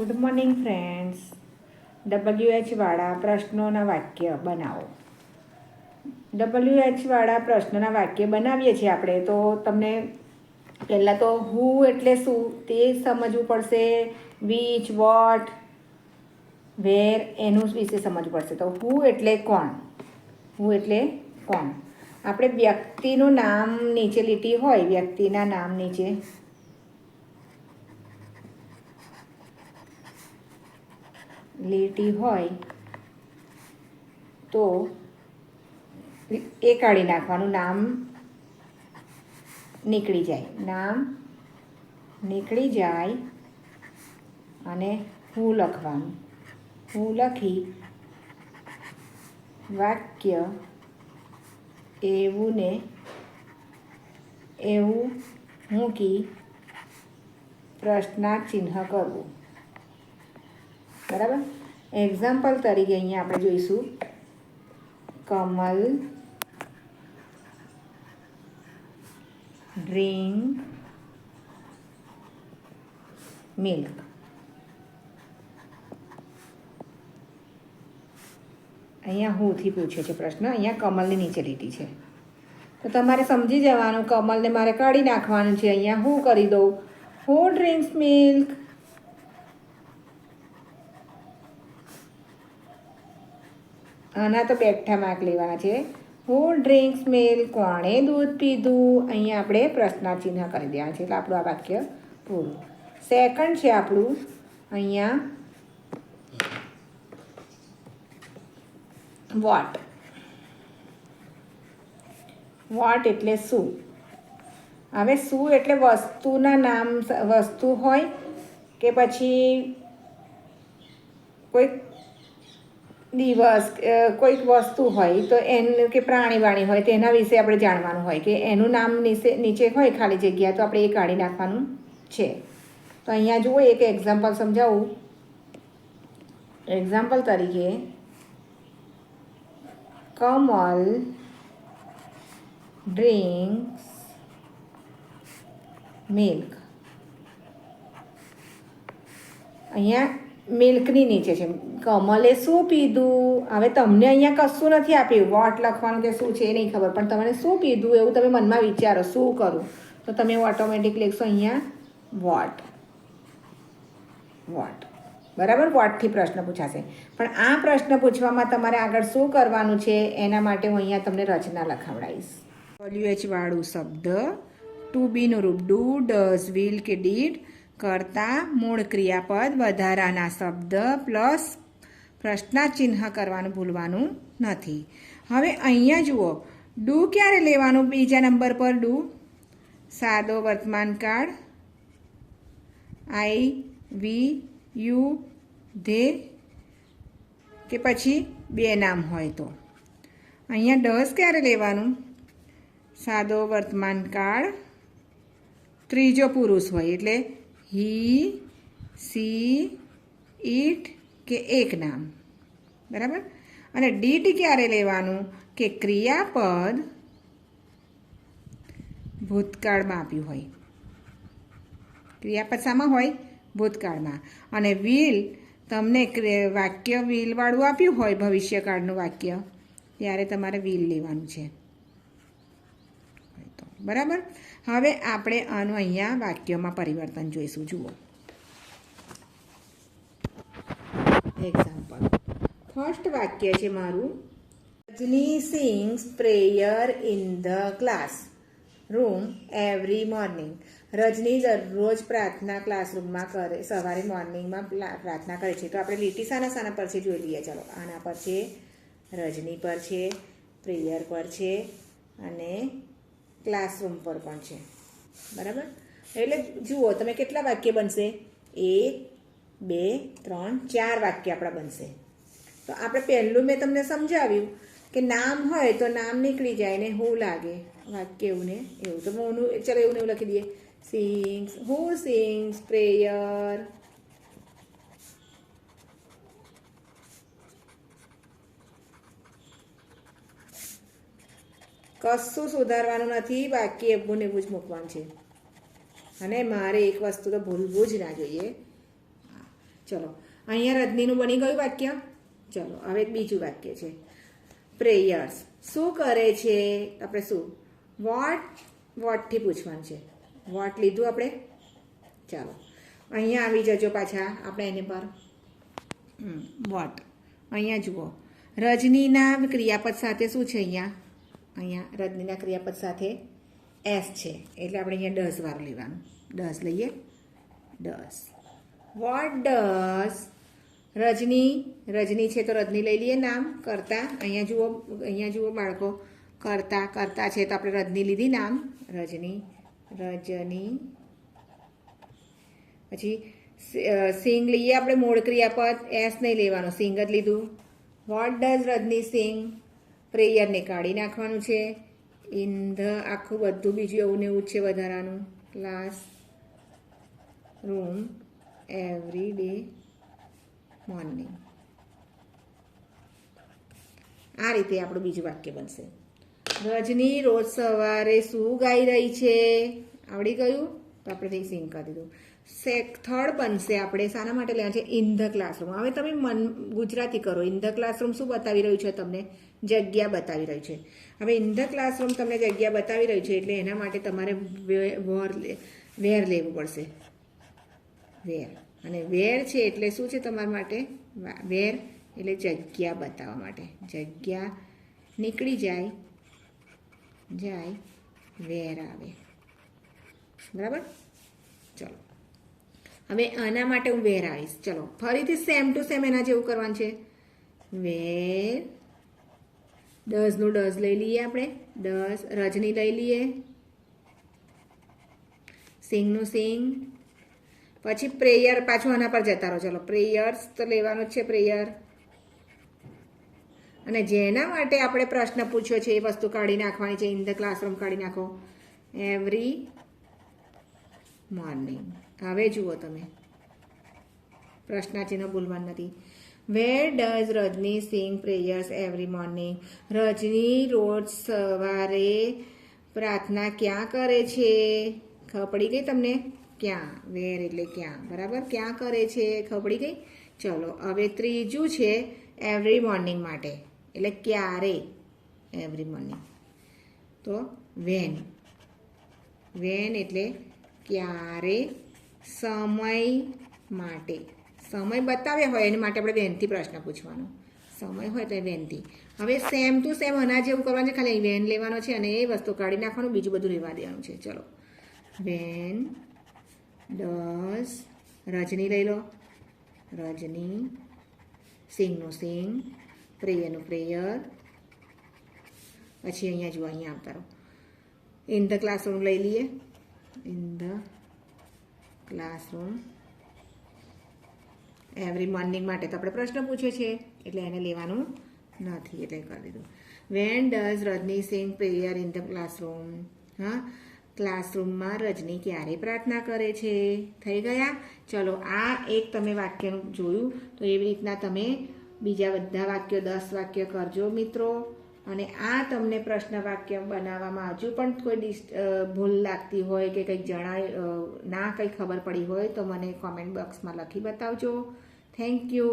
Good morning friends. WH વાળા પ્રશ્નોના વાક્ય બનાવો. WH વાળા પ્રશ્નોના વાક્ય બનાવીએ છીએ આપણે, તો તમને પહેલાં તો હુ એટલે શું તે સમજવું પડશે. વિચ, વોટ, વેર એનું વિશે સમજવું પડશે. તો હુ એટલે કોણ. હુ એટલે કોણ. આપણે વ્યક્તિનું નામ નીચે લીટી હોય, વ્યક્તિના નામ નીચે લીટી હોય તો એ કાઢી નાખવાનું. નામ નીકળી જાય, નામ નીકળી જાય અને હું લખવાનું. હું લખી વાક્ય એવું ને એવું મૂકી પ્રશ્નાર્થ ચિહ્ન કરવું. બરાબર. એક્ઝામ્પલ તરીકે અહીંયા આપણે જોઈશું, કમલ ડ્રિંક મિલ્ક. અહીંયા હુંથી પૂછે છે પ્રશ્ન. અહીંયા કમલની નીચે લીટી છે, તો તમારે સમજી જવાનું કમલને મારે કાઢી નાખવાનું છે. અહીંયા હું કરી દઉં, હુ ડ્રિંક્સ મિલ્ક. આના તો બેઠા માર્ક લેવાના છે. હુ ડ્રિંક્સ મિલ્ક, કોણે દૂધ પીધું. અહીંયા આપણે પ્રશ્નાર્થ ચિહ્ન કરી દેવાના છે, એટલે આપણું આ વાક્ય પૂરું. સેકન્ડ છે આપણું અહીંયા વોટ. વોટ એટલે શું. હવે શું એટલે વસ્તુના નામ, વસ્તુ હોય કે પછી કોઈક દિવસ, કોઈક વસ્તુ હોય તો એનું, કે પ્રાણી વાણી હોય તો એના વિશે આપણે જાણવાનું હોય, કે એનું નામ નીચે હોય ખાલી જગ્યા, તો આપણે એ કાઢી નાખવાનું છે. તો અહીંયા જુઓ, એક એક્ઝામ્પલ સમજાવું. એક્ઝામ્પલ તરીકે કમલ ડ્રિંક્સ મિલ્ક. અહીંયા મિલ્કની નીચે છે. કમલે શું પીધું. હવે તમને અહીંયા કશું નથી આપ્યું, વોટ લખવાનું કે શું છે એ નહીં ખબર, પણ તમને શું પીધું એવું તમે મનમાં વિચારો, શું કરું, તો તમે ઓટોમેટિક લખશો અહીંયા વોટ. વોટ. બરાબર. વોટથી પ્રશ્ન પૂછાશે. પણ આ પ્રશ્ન પૂછવામાં તમારે આગળ શું કરવાનું છે એના માટે હું અહીંયા તમને રચના લખાવડાવીશ. WH વાળું શબ્દ, ટુ બીનું રૂપ ડુ, ડઝ, વિલ કે ડીડ કરતા મૂળ ક્રિયાપદ, વધારાના શબ્દ પ્લસ પ્રશ્નાર્થ ચિહ્ન કરવાનું ભૂલવાનું નથી. હવે અહીંયા જુઓ, ડુ ક્યારે લેવાનું. બીજા નંબર પર ડુ, સાદો વર્તમાન કાળ, આઈ, વી, યુ, ધે કે પછી બે નામ હોય તો. અહીંયા ડઝ ક્યારે લેવાનું. સાદો વર્તમાન કાળ, ત્રીજો પુરુષ હોય એટલે હી, સી, ઇટ કે એક નામ. બરાબર. અને ડીડ ક્યારે લેવાનું, કે ક્રિયાપદ ભૂતકાળમાં આપ્યું હોય. ક્રિયાપદ શામાં હોય, ભૂતકાળમાં. અને વિલ, તમને વાક્ય વિલવાળું આપ્યું હોય, ભવિષ્યકાળનું વાક્ય, ત્યારે તમારે વિલ લેવાનું છે. બરાબર. હવે આપણે આનું અહીંયા વાક્યમાં પરિવર્તન જોઈશું. જુઓ એક્ઝામ્પલ. ફર્સ્ટ વાક્ય છે મારું, Rajni sings prayer in the classroom every morning. Rajni દરરોજ પ્રાર્થના ક્લાસરૂમમાં કરે, સવારે મોર્નિંગમાં પ્રાર્થના કરે છે. તો આપણે લીટી શાના પર છે જોઈ લઈએ. ચાલો, આના પર છે, રજની પર છે, પ્રેયર પર છે અને ક્લાસરૂમ પર પણ છે. બરાબર. એટલે જુઓ તમે કેટલા વાક્ય બનશે. 1, 2, 3, 4 વાક્ય આપણા બનશે. તો આપણે પહેલું મેં તમને સમજાવ્યું કે નામ હોય તો નામ નીકળી જાય ને હું લાગે વાક્ય એવું ને એવું. તો હું, ચલો એવું ને એવું લખી દઈએ. સિંગ્સ, હુ સિંગ્સ પ્રેયર. કશું સુધારવાનું નથી, બાકી એવું ને એવું જ મૂકવાનું છે. અને મારે એક વસ્તુ તો ભૂલવું જ ના જોઈએ. ચલો અહીંયા રજનીનું બની ગયું વાક્ય. ચલો હવે બીજું વાક્ય છે પ્રેયર્સ. શું કરે છે આપણે? શું વોટથી પૂછવાનું છે. વોટ લીધું આપણે. ચાલો અહીંયા આવી જજો પાછા આપણે એની પર. વોટ અહીંયા જુઓ, રજનીના ક્રિયાપદ સાથે શું છે? અહીંયા રજનીના ક્રિયાપદ સાથે એસ છે, એટલે આપણે અહીંયા ડઝ વાળું લેવાનું. ડઝ લઈએ. ડઝ. વોટ ડઝ રજની છે તો રજની લઈ લઈએ નામ. કરતા અહીંયા જુઓ બાળકો, કરતા છે તો આપણે રજની લીધી નામ. રજની. પછી સિંગ લઈએ આપણે મૂળ ક્રિયાપદ, એસ નહીં લેવાનો, સિંગ જ લીધું. વોટ ડઝ રજની સિંગ? પ્રેયરને કાઢી નાખવાનું છે. ઇન ધ આખું બધું બીજું એવું ને એવું છે વધારાનું. Class room every day morning. આ રીતે આપણું બીજું વાક્ય બનશે. રજની રોજ સવારે શું ગાઈ રહી છે? આવડી ગયું તો આપણે સિંગ કરી દીધું. થર્ડ બનશે આપણે શાના માટે લેવાનું છે? In the classroom. હવે તમે ગુજરાતી કરો. ઇન ધ ક્લાસરૂમ શું બતાવી રહ્યું છે તમને? જગ્યા બતાવી રહ્યું છે. હવે ઇન ધ ક્લાસરૂમ તમને જગ્યા બતાવી રહ્યું છે એટલે એના માટે તમારે વેર લેવું પડશે. વેર. અને વેર છે એટલે શું છે તમારા માટે? વેર એટલે જગ્યા બતાવવા માટે. જગ્યા નીકળી જાય વેર આવે. બરાબર. ચલો હવે આના માટે હું વેર આવીશ. ચલો ફરીથી સેમ ટુ સેમ એના જેવું કરવાનું છે. વેર. ડઝનું ડઝ લઈ લઈએ આપણે. ડઝ. રજની લઈ લઈએ. સિંગનું સિંગ. પછી પ્રેયર પાછું આના પર જતા રહો. ચલો પ્રેયર્સ તો લેવાનો જ છે. પ્રેયર. અને જેના માટે આપણે પ્રશ્ન પૂછ્યો છે એ વસ્તુ કાઢી નાખવાની છે. ઇન ધ ક્લાસરૂમ કાઢી નાખો. Every morning. હવે જુઓ તમે, પ્રશ્નાચિહ્ન ભૂલવાનું નથી. Where does Rajni sing prayers every morning? Rajni રોજ સવારે પ્રાર્થના ક્યાં કરે છે? ખબર પડી ગઈ તમને? ક્યાં. વેર એટલે ક્યાં. બરાબર. ક્યાં કરે છે ખબર પડી ગઈ. ચલો હવે ત્રીજું છે એવરી મોર્નિંગ માટે, એટલે ક્યારે. એવરી મોર્નિંગ તો વેન. વેન એટલે ક્યારે, સમય માટે. સમય બતાવ્યા હોય એની માટે આપણે વેનથી પ્રશ્ન પૂછવાનો. સમય હોય તો વેનથી. હવે સેમ ટુ સેમ આના જેવું કરવાનું છે, ખાલી વેન લેવાનો છે અને એ વસ્તુ કાઢી નાખવાનું, બીજું બધું રહેવા દેવાનું છે. ચલો વેન ડઝ. રજની લઈ લો. રજની. સિંગનું સિંગ. પ્રેયરનું પ્રેયર. પછી અહીંયા જુઓ, અહીંયા આવતા રહો. ઇન ધ ક્લાસરૂમ લઈ લઈએ. In the classroom every morning માટે તો આપણે પ્રશ્ન પૂછ્યો છે એટલે એને લેવાનું નથી, એટલે કરી દીધું. When does Rajni sing prayer in the classroom? હા, ક્લાસરૂમમાં રજની ક્યારે પ્રાર્થના કરે છે? થઈ ગયા. ચલો આ એક તમે વાક્યનું જોયું, તો એવી રીતના તમે બીજા બધા વાક્યો 10 વાક્ય કરજો મિત્રો. અને આ તમને પ્રશ્ન વાક્ય બનાવવામાં હજુ પણ કોઈ ભૂલ લાગતી હોય કે કંઈક કંઈ ખબર પડી હોય તો મને કોમેન્ટ બોક્સમાં લખી બતાવજો. Thank you.